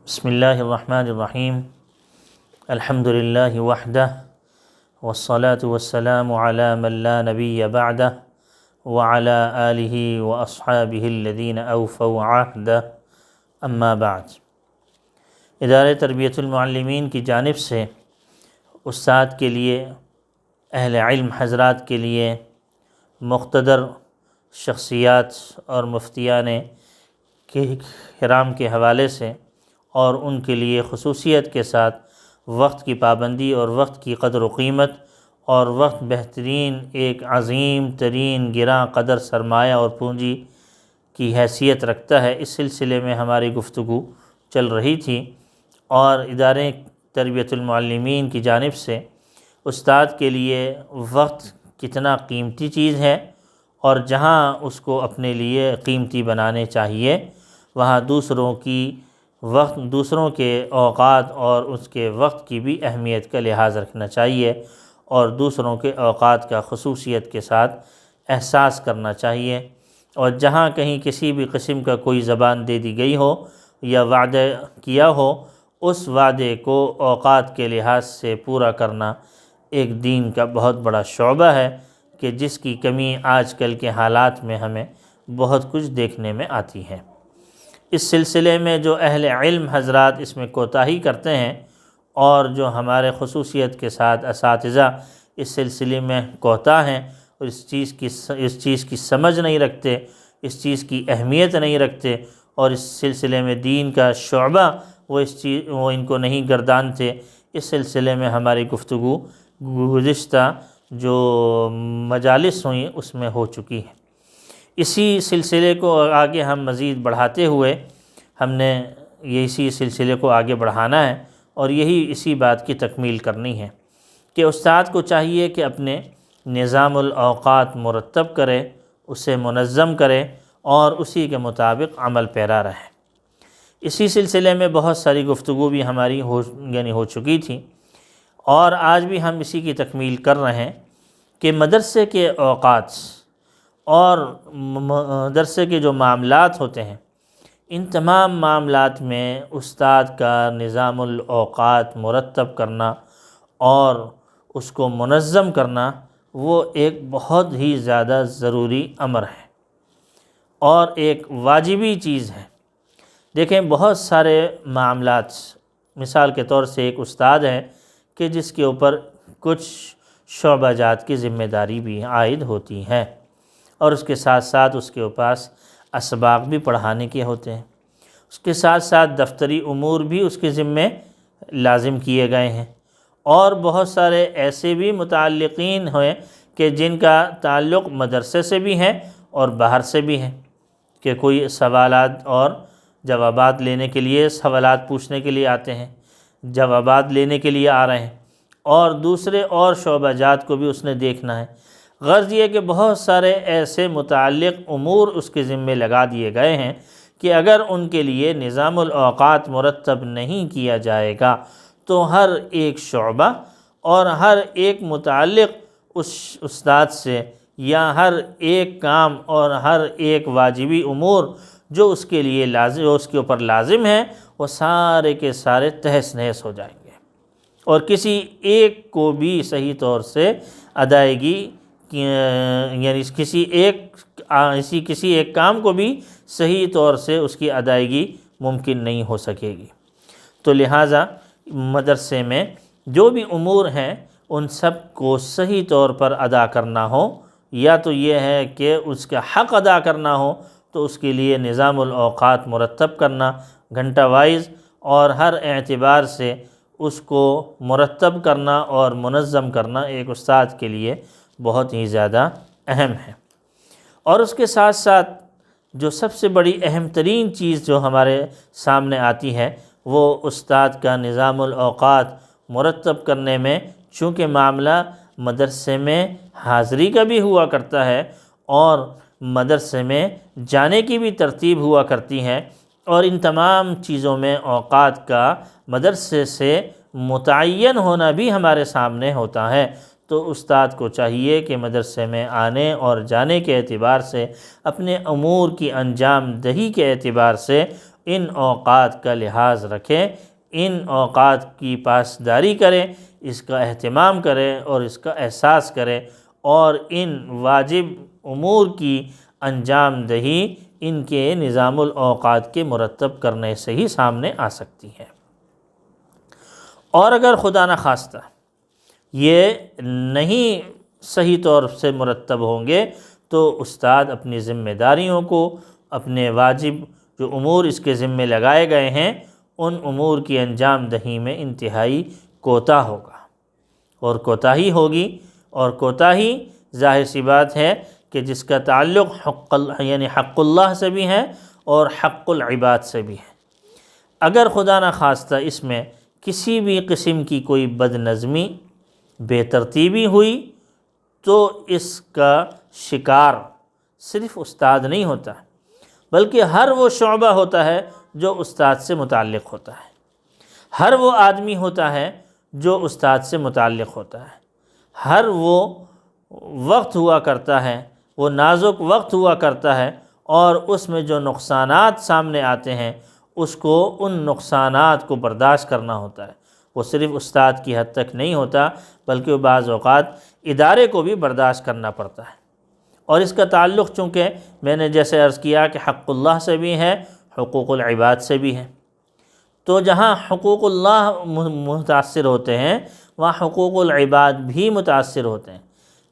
بسم اللہ الرحمن الرحیم الحمد للہ وحدہ والصلاة والسلام علی من لا نبی بعدہ وعلی آلہ واصحابہ الذین اوفوا عہدہ اما بعد۔ ادارہ تربیت المعلمین کی جانب سے استاد کے لیے، اہل علم حضرات کے لیے مقتدر شخصیات اور مفتیان کرام کے حوالے سے اور ان کے لیے خصوصیت کے ساتھ وقت کی پابندی اور وقت کی قدر و قیمت اور وقت بہترین ایک عظیم ترین گراں قدر سرمایہ اور پونجی کی حیثیت رکھتا ہے، اس سلسلے میں ہماری گفتگو چل رہی تھی۔ اور ادارے تربیت المعلمین کی جانب سے استاد کے لیے وقت کتنا قیمتی چیز ہے، اور جہاں اس کو اپنے لیے قیمتی بنانے چاہیے وہاں دوسروں کے اوقات اور اس کے وقت کی بھی اہمیت کا لحاظ رکھنا چاہیے، اور دوسروں کے اوقات کا خصوصیت کے ساتھ احساس کرنا چاہیے۔ اور جہاں کہیں کسی بھی قسم کا کوئی زبان دے دی گئی ہو یا وعدہ کیا ہو، اس وعدے کو اوقات کے لحاظ سے پورا کرنا ایک دین کا بہت بڑا شعبہ ہے، کہ جس کی کمی آج کل کے حالات میں ہمیں بہت کچھ دیکھنے میں آتی ہے۔ اس سلسلے میں جو اہل علم حضرات اس میں کوتاہی کرتے ہیں، اور جو ہمارے خصوصیت کے ساتھ اساتذہ اس سلسلے میں کوتاہ ہیں اور اس چیز کی سمجھ نہیں رکھتے، اس چیز کی اہمیت نہیں رکھتے، اور اس سلسلے میں دین کا شعبہ وہ ان کو نہیں گردانتے، اس سلسلے میں ہماری گفتگو گزشتہ جو مجالس ہوئیں اس میں ہو چکی ہے۔ اسی سلسلے کو آگے ہم مزید بڑھاتے ہوئے ہم نے اسی سلسلے کو آگے بڑھانا ہے، اور اسی بات کی تکمیل کرنی ہے کہ استاد کو چاہیے کہ اپنے نظام الاوقات مرتب کرے، اسے منظم کرے اور اسی کے مطابق عمل پیرا رہے۔ اسی سلسلے میں بہت ساری گفتگو بھی ہماری ہو چکی تھی، اور آج بھی ہم اسی کی تکمیل کر رہے ہیں کہ مدرسے کے اوقات اور مدرسے کے جو معاملات ہوتے ہیں، ان تمام معاملات میں استاد کا نظام الاوقات مرتب کرنا اور اس کو منظم کرنا وہ ایک بہت ہی زیادہ ضروری امر ہے اور ایک واجبی چیز ہے۔ دیکھیں، بہت سارے معاملات، مثال کے طور سے ایک استاد ہے کہ جس کے اوپر کچھ شعبہ جات کی ذمہ داری بھی عائد ہوتی ہے، اور اس کے ساتھ ساتھ اس کے پاس اسباق بھی پڑھانے کے ہوتے ہیں، اس کے ساتھ ساتھ دفتری امور بھی اس کے ذمے لازم کیے گئے ہیں، اور بہت سارے ایسے بھی متعلقین ہیں کہ جن کا تعلق مدرسے سے بھی ہے اور باہر سے بھی ہے، کہ کوئی سوالات اور جوابات لینے کے لیے، سوالات پوچھنے کے لیے آتے ہیں، جوابات لینے کے لیے آ رہے ہیں، اور دوسرے اور شعبہ جات کو بھی اس نے دیکھنا ہے۔ غرض یہ کہ بہت سارے ایسے متعلق امور اس کے ذمے لگا دیے گئے ہیں کہ اگر ان کے لیے نظام الاوقات مرتب نہیں کیا جائے گا تو ہر ایک شعبہ اور ہر ایک متعلق اس استاد سے، یا ہر ایک کام اور ہر ایک واجبی امور جو اس کے لیے لازم، اس کے اوپر لازم ہے، وہ سارے کے سارے تہس نہس ہو جائیں گے، اور کسی ایک کو بھی صحیح طور سے ادائیگی، یعنی کسی ایک کام کو بھی صحیح طور سے اس کی ادائیگی ممکن نہیں ہو سکے گی۔ تو لہٰذا مدرسے میں جو بھی امور ہیں ان سب کو صحیح طور پر ادا کرنا ہو، یا تو یہ ہے کہ اس کا حق ادا کرنا ہو تو اس کے لیے نظام الاوقات مرتب کرنا، گھنٹہ وائز اور ہر اعتبار سے اس کو مرتب کرنا اور منظم کرنا ایک استاد کے لیے بہت ہی زیادہ اہم ہے۔ اور اس کے ساتھ ساتھ جو سب سے بڑی اہم ترین چیز جو ہمارے سامنے آتی ہے، وہ استاد کا نظام الاوقات مرتب کرنے میں، چونکہ معاملہ مدرسے میں حاضری کا بھی ہوا کرتا ہے اور مدرسے میں جانے کی بھی ترتیب ہوا کرتی ہے، اور ان تمام چیزوں میں اوقات کا مدرسے سے متعین ہونا بھی ہمارے سامنے ہوتا ہے۔ تو استاد کو چاہیے کہ مدرسے میں آنے اور جانے کے اعتبار سے، اپنے امور کی انجام دہی کے اعتبار سے ان اوقات کا لحاظ رکھیں، ان اوقات کی پاسداری کریں، اس کا اہتمام کریں اور اس کا احساس کریں، اور ان واجب امور کی انجام دہی ان کے نظام الاوقات کے مرتب کرنے سے ہی سامنے آ سکتی ہے۔ اور اگر خدا نخواستہ یہ نہیں صحیح طور سے مرتب ہوں گے تو استاد اپنی ذمہ داریوں کو، اپنے واجب جو امور اس کے ذمے لگائے گئے ہیں ان امور کی انجام دہی میں انتہائی کوتاہ ہوگا، اور کوتاہی ہوگی، اور کوتاہی ظاہر سی بات ہے کہ جس کا تعلق حق اللہ سے بھی ہے اور حق العباد سے بھی ہے۔ اگر خدا نخواستہ اس میں کسی بھی قسم کی کوئی بد نظمی، بے ترتیبی ہوئی تو اس کا شکار صرف استاد نہیں ہوتا، بلکہ ہر وہ شعبہ ہوتا ہے جو استاد سے متعلق ہوتا ہے، ہر وہ آدمی ہوتا ہے جو استاد سے متعلق ہوتا ہے، ہر وہ وقت ہوا کرتا ہے، وہ نازک وقت ہوا کرتا ہے، اور اس میں جو نقصانات سامنے آتے ہیں اس کو ان نقصانات کو برداشت کرنا ہوتا ہے۔ وہ صرف استاد کی حد تک نہیں ہوتا بلکہ بعض اوقات ادارے کو بھی برداشت کرنا پڑتا ہے، اور اس کا تعلق چونکہ میں نے جیسے عرض کیا کہ حق اللہ سے بھی ہے، حقوق العباد سے بھی ہے، تو جہاں حقوق اللہ متاثر ہوتے ہیں وہاں حقوق العباد بھی متاثر ہوتے ہیں۔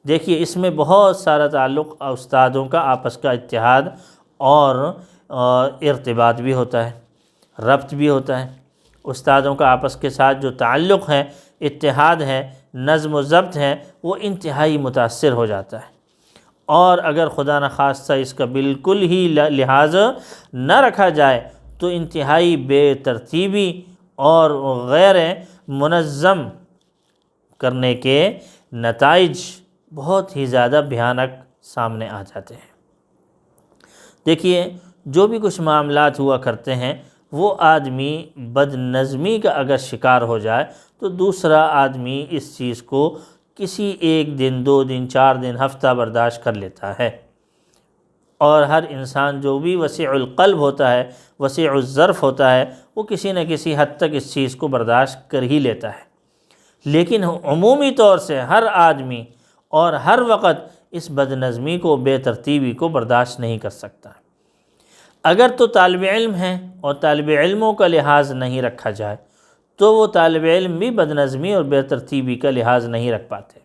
دیکھیے اس میں بہت سارا تعلق استادوں کا آپس کا اتحاد اور ارتباط بھی ہوتا ہے، ربط بھی ہوتا ہے۔ استادوں کا آپس کے ساتھ جو تعلق ہے، اتحاد ہے، نظم و ضبط ہے، وہ انتہائی متاثر ہو جاتا ہے، اور اگر خدا نخواستہ اس کا بالکل ہی لحاظ نہ رکھا جائے تو انتہائی بے ترتیبی اور غیر منظم کرنے کے نتائج بہت ہی زیادہ بھیانک سامنے آ جاتے ہیں۔ دیکھیے جو بھی کچھ معاملات ہوا کرتے ہیں وہ آدمی بد نظمی کا اگر شکار ہو جائے تو دوسرا آدمی اس چیز کو کسی ایک دن، 2 دن، 4 دن، ہفتہ برداشت کر لیتا ہے، اور ہر انسان جو بھی وسیع القلب ہوتا ہے، وسیع الظرف ہوتا ہے، وہ کسی نہ کسی حد تک اس چیز کو برداشت کر ہی لیتا ہے، لیکن عمومی طور سے ہر آدمی اور ہر وقت اس بد نظمی کو، بے ترتیبی کو برداشت نہیں کر سکتا۔ اگر تو طالب علم ہیں اور طالب علموں کا لحاظ نہیں رکھا جائے تو وہ طالب علم بھی بد نظمی اور بے ترتیبی کا لحاظ نہیں رکھ پاتے۔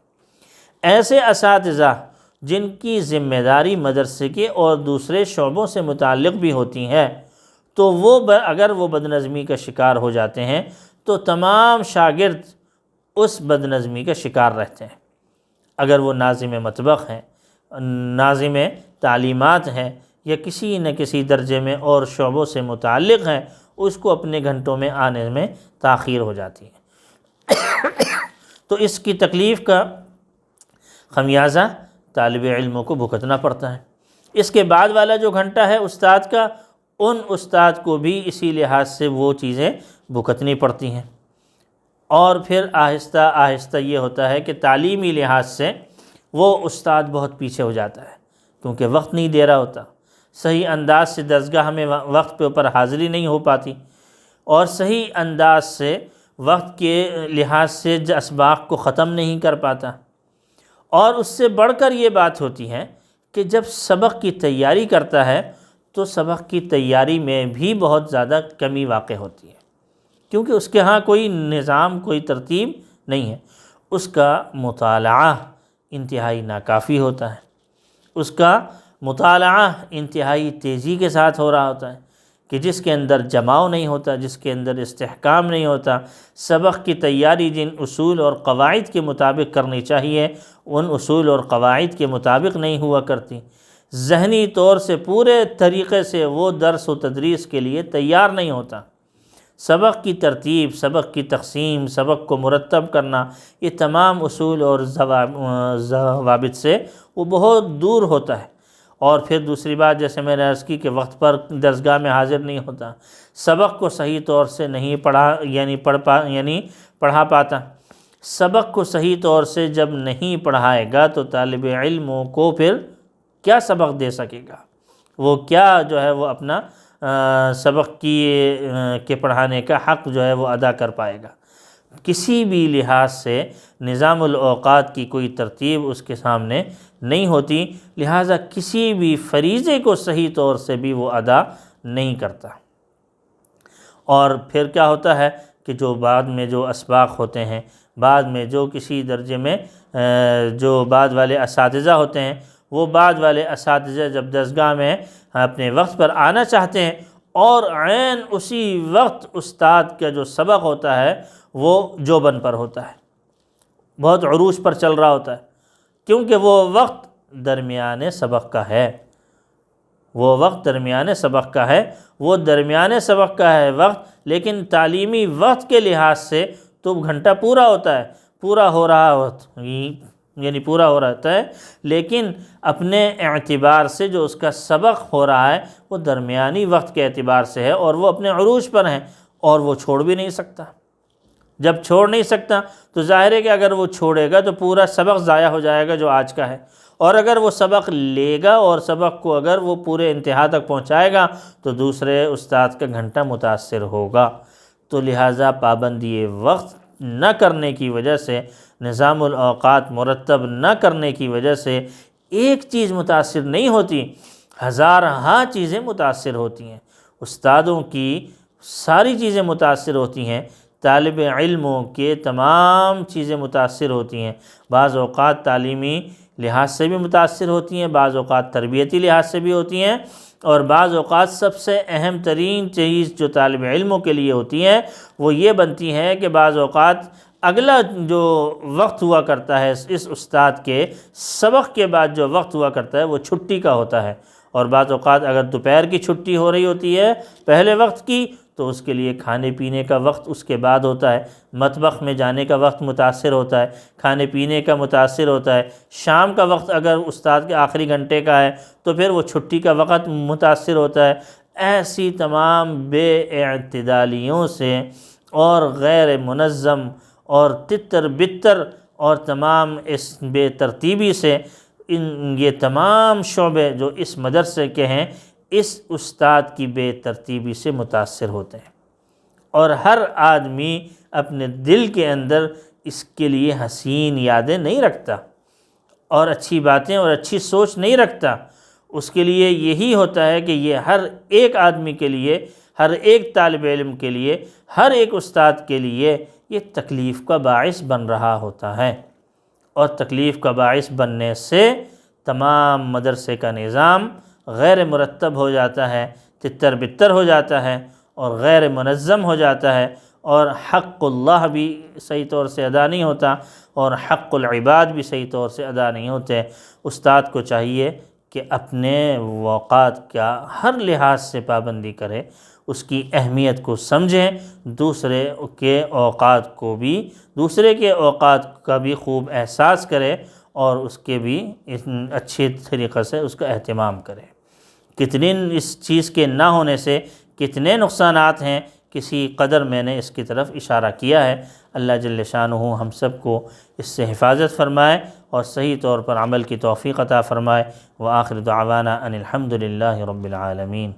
ایسے اساتذہ جن کی ذمہ داری مدرسے کے اور دوسرے شعبوں سے متعلق بھی ہوتی ہے تو وہ اگر وہ بد نظمی کا شکار ہو جاتے ہیں تو تمام شاگرد اس بد نظمی کا شکار رہتے ہیں۔ اگر وہ ناظم مطبخ ہیں، ناظم تعلیمات ہیں، یا کسی نہ کسی درجے میں اور شعبوں سے متعلق ہیں، اس کو اپنے گھنٹوں میں آنے میں تاخیر ہو جاتی ہے، تو اس کی تکلیف کا خمیازہ طالب علموں کو بھگتنا پڑتا ہے۔ اس کے بعد والا جو گھنٹہ ہے استاد کا، ان استاد کو بھی اسی لحاظ سے وہ چیزیں بھگتنی پڑتی ہیں، اور پھر آہستہ آہستہ یہ ہوتا ہے کہ تعلیمی لحاظ سے وہ استاد بہت پیچھے ہو جاتا ہے، کیونکہ وقت نہیں دے رہا ہوتا، صحیح انداز سے درسگاہ میں وقت پہ اوپر حاضری نہیں ہو پاتی، اور صحیح انداز سے وقت کے لحاظ سے اسباق کو ختم نہیں کر پاتا، اور اس سے بڑھ کر یہ بات ہوتی ہے کہ جب سبق کی تیاری کرتا ہے تو سبق کی تیاری میں بھی بہت زیادہ کمی واقع ہوتی ہے، کیونکہ اس کے ہاں کوئی نظام، کوئی ترتیب نہیں ہے، اس کا مطالعہ انتہائی ناکافی ہوتا ہے، اس کا مطالعہ انتہائی تیزی کے ساتھ ہو رہا ہوتا ہے کہ جس کے اندر جماؤ نہیں ہوتا، جس کے اندر استحکام نہیں ہوتا۔ سبق کی تیاری جن اصول اور قواعد کے مطابق کرنی چاہیے ان اصول اور قواعد کے مطابق نہیں ہوا کرتی، ذہنی طور سے پورے طریقے سے وہ درس و تدریس کے لیے تیار نہیں ہوتا۔ سبق کی ترتیب، سبق کی تقسیم، سبق کو مرتب کرنا، یہ تمام اصول اور ضوابط سے وہ بہت دور ہوتا ہے، اور پھر دوسری بات جیسے میں نے عرض کی کہ وقت پر درسگاہ میں حاضر نہیں ہوتا، سبق کو صحیح طور سے نہیں پڑھا پاتا۔ سبق کو صحیح طور سے جب نہیں پڑھائے گا تو طالب علموں کو پھر کیا سبق دے سکے گا، وہ کیا جو ہے وہ اپنا سبق کے پڑھانے کا حق جو ہے وہ ادا کر پائے گا۔ کسی بھی لحاظ سے نظام الاوقات کی کوئی ترتیب اس کے سامنے نہیں ہوتی، لہٰذا کسی بھی فریضے کو صحیح طور سے بھی وہ ادا نہیں کرتا۔ اور پھر کیا ہوتا ہے کہ جو بعد میں جو اسباق ہوتے ہیں، بعد میں جو کسی درجے میں جو بعد والے اساتذہ ہوتے ہیں، وہ بعد والے اساتذہ جب درسگاہ میں اپنے وقت پر آنا چاہتے ہیں اور عین اسی وقت استاد کا جو سبق ہوتا ہے وہ جوبن پر ہوتا ہے، بہت عروج پر چل رہا ہوتا ہے، کیونکہ وہ وقت درمیان سبق کا ہے، وہ وقت درمیان سبق کا ہے، وہ درمیان سبق کا ہے وقت، لیکن تعلیمی وقت کے لحاظ سے تو گھنٹہ پورا ہوتا ہے، پورا ہو رہا ہوتا یعنی پورا ہو رہتا ہے، لیکن اپنے اعتبار سے جو اس کا سبق ہو رہا ہے وہ درمیانی وقت کے اعتبار سے ہے، اور وہ اپنے عروج پر ہیں اور وہ چھوڑ بھی نہیں سکتا۔ جب چھوڑ نہیں سکتا تو ظاہر ہے کہ اگر وہ چھوڑے گا تو پورا سبق ضائع ہو جائے گا جو آج کا ہے، اور اگر وہ سبق لے گا اور سبق کو اگر وہ پورے انتہا تک پہنچائے گا تو دوسرے استاد کا گھنٹہ متاثر ہوگا۔ تو لہٰذا پابندی وقت نہ کرنے کی وجہ سے، نظام الاوقات مرتب نہ کرنے کی وجہ سے ایک چیز متاثر نہیں ہوتی، ہزارہا چیزیں متاثر ہوتی ہیں، استادوں کی ساری چیزیں متاثر ہوتی ہیں، طالب علموں کے تمام چیزیں متاثر ہوتی ہیں، بعض اوقات تعلیمی لحاظ سے بھی متاثر ہوتی ہیں، بعض اوقات تربیتی لحاظ سے بھی ہوتی ہیں، اور بعض اوقات سب سے اہم ترین چیز جو طالب علموں کے لیے ہوتی ہے وہ یہ بنتی ہے کہ بعض اوقات اگلا جو وقت ہوا کرتا ہے اس استاد کے سبق کے بعد جو وقت ہوا کرتا ہے وہ چھٹی کا ہوتا ہے، اور بعض اوقات اگر دوپہر کی چھٹی ہو رہی ہوتی ہے پہلے وقت کی تو اس کے لیے کھانے پینے کا وقت اس کے بعد ہوتا ہے، مطبخ میں جانے کا وقت متاثر ہوتا ہے، کھانے پینے کا متاثر ہوتا ہے، شام کا وقت اگر استاد کے آخری گھنٹے کا ہے تو پھر وہ چھٹی کا وقت متاثر ہوتا ہے۔ ایسی تمام بے اعتدالیوں سے اور غیر منظم اور تتر بتر اور تمام اس بے ترتیبی سے یہ تمام شعبے جو اس مدرسے کے ہیں اس استاد کی بے ترتیبی سے متاثر ہوتے ہیں، اور ہر آدمی اپنے دل کے اندر اس کے لیے حسین یادیں نہیں رکھتا اور اچھی باتیں اور اچھی سوچ نہیں رکھتا۔ اس کے لیے یہی ہوتا ہے کہ یہ ہر ایک آدمی کے لیے، ہر ایک طالب علم کے لیے، ہر ایک استاد کے لیے یہ تکلیف کا باعث بن رہا ہوتا ہے، اور تکلیف کا باعث بننے سے تمام مدرسے کا نظام غیر مرتب ہو جاتا ہے، تتر بتر ہو جاتا ہے اور غیر منظم ہو جاتا ہے، اور حق اللہ بھی صحیح طور سے ادا نہیں ہوتا اور حق العباد بھی صحیح طور سے ادا نہیں ہوتے۔ استاد کو چاہیے کہ اپنے اوقات کا ہر لحاظ سے پابندی کرے، اس کی اہمیت کو سمجھیں، دوسرے کے اوقات کا بھی خوب احساس کرے اور اس کے بھی اچھے طریقے سے اس کا اہتمام کرے۔ کتنے اس چیز کے نہ ہونے سے کتنے نقصانات ہیں، کسی قدر میں نے اس کی طرف اشارہ کیا ہے۔ اللہ جل شانہ ہم سب کو اس سے حفاظت فرمائے اور صحیح طور پر عمل کی توفیق عطا فرمائے۔ وآخر دعوانا ان الحمد للہ رب العالمین۔